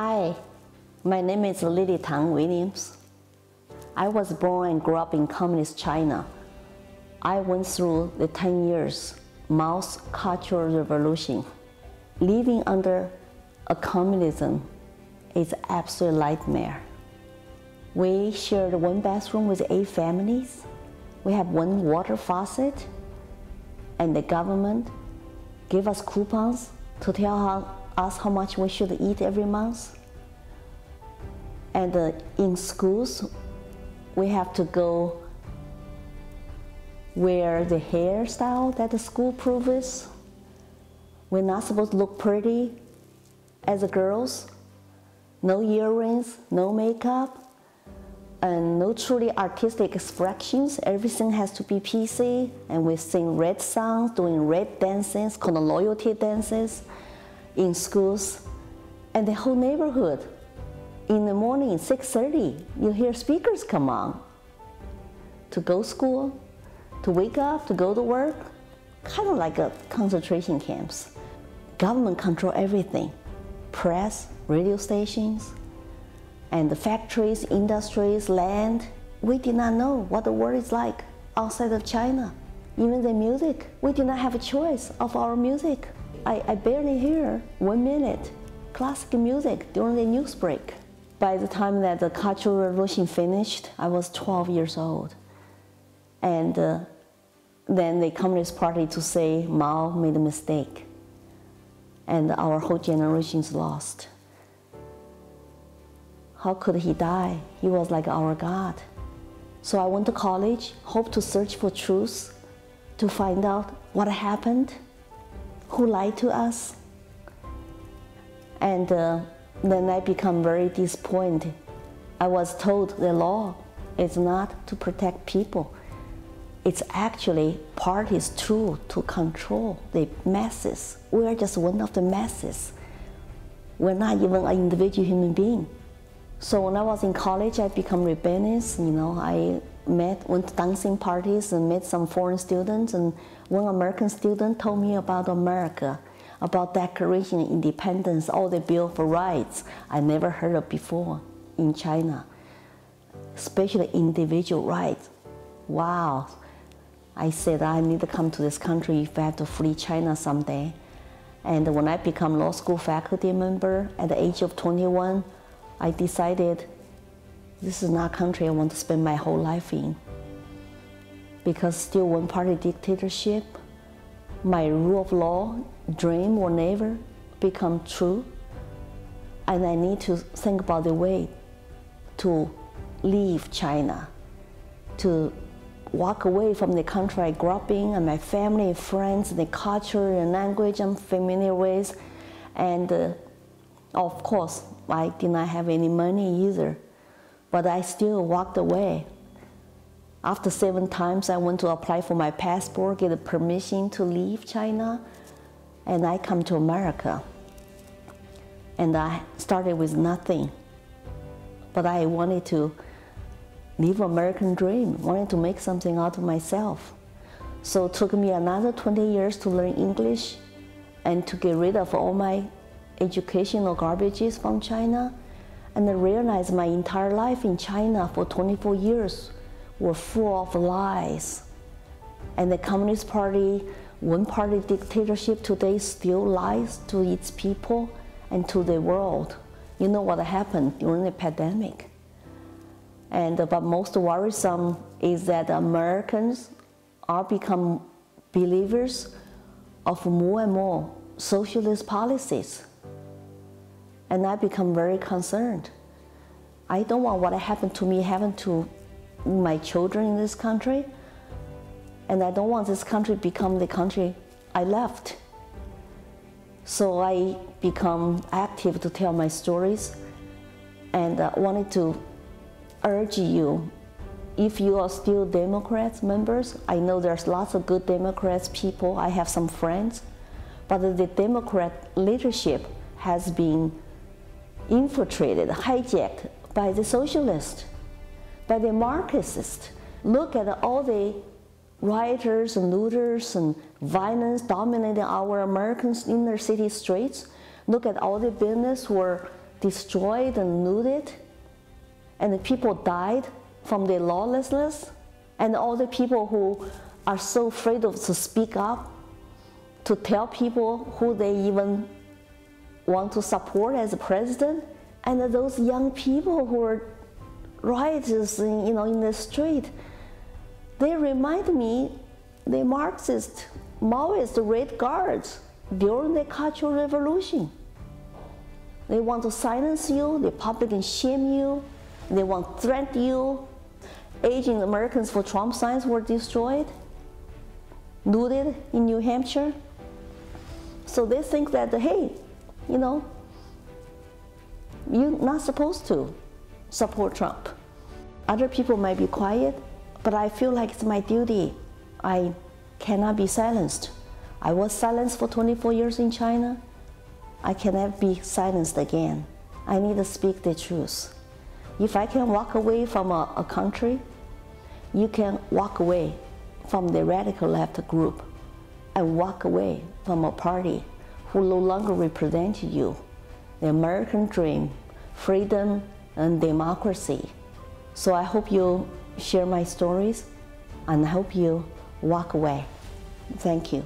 Hi, my name is Lily Tang Williams. I was born and grew up in Communist China. I went through the 10 years Mao's Cultural Revolution. Living under a communism is an absolute nightmare. We shared one bathroom with 8 families. We have one water faucet, and the government gave us coupons to tell us how much we should eat every month. And in schools, we have to go wear the hairstyle that the school approves. We're not supposed to look pretty as girls. No earrings, no makeup, and no truly artistic expressions. Everything has to be PC, and we sing red songs, doing red dances, called loyalty dances in schools. And the whole neighborhood, in the morning, 6:30, you hear speakers come on to go to school, to wake up, to go to work, kind of like a concentration camps. Government control everything, press, radio stations, and the factories, industries, land. We did not know what the world is like outside of China. Even the music, we did not have a choice of our music. I barely hear 1 minute classical music during the news break. By the time that the Cultural Revolution finished, I was 12 years old. And then the Communist Party to say Mao made a mistake, and our whole generation is lost. How could he die? He was like our God. So I went to college, hope to search for truth, to find out what happened, who lied to us. And then I become very disappointed. I was told the law is not to protect people. It's actually party's tool to control the masses. We are just one of the masses. We're not even an individual human being. So when I was in college, I became rebellious. I went to dancing parties and met some foreign students. And one American student told me about America, about Declaration of Independence, all the Bill of Rights I never heard of before in China, especially individual rights. Wow. I said, I need to come to this country if I have to flee China someday. And when I became law school faculty member at the age of 21, I decided this is not a country I want to spend my whole life in. Because still one-party dictatorship, my rule of law dream will never become true. And I need to think about the way to leave China, to walk away from the country I grew up in, and my family, friends, the culture and language I'm familiar with. And of course, I did not have any money either, but I still walked away. After 7 times, I went to apply for my passport, get a permission to leave China, and I come to America. And I started with nothing, but I wanted to live American dream, wanted to make something out of myself. So it took me another 20 years to learn English and to get rid of all my educational garbages from China. And I realized my entire life in China for 24 years were full of lies. And the Communist Party, one-party dictatorship today still lies to its people and to the world. You know what happened during the pandemic. But most worrisome is that Americans are become believers of more and more socialist policies. And I become very concerned. I don't want what happened to me happen to my children in this country. And I don't want this country to become the country I left. So I become active to tell my stories, and wanted to urge you, if you are still Democrats members, I know there's lots of good Democrats people, I have some friends, but the Democrat leadership has been infiltrated, hijacked by the socialists, by the Marxists. Look at all the rioters and looters and violence dominating our American inner city streets. Look at all the business who are destroyed and looted, and the people died from their lawlessness, and all the people who are so afraid to speak up, to tell people who they even want to support as a president, and those young people who are riotous, in the street, they remind me the Marxist, Maoist Red Guards during the Cultural Revolution. They want to silence you, they publicly shame you, they want to threaten you. Asian Americans for Trump signs were destroyed, looted in New Hampshire. So they think that, hey, you're not supposed to support Trump. Other people might be quiet, but I feel like it's my duty. I cannot be silenced. I was silenced for 24 years in China. I cannot be silenced again. I need to speak the truth. If I can walk away from a country, you can walk away from the radical left group and walk away from a party who no longer represents you. The American dream, freedom and democracy. So I hope you share my stories and I hope you walk away. Thank you.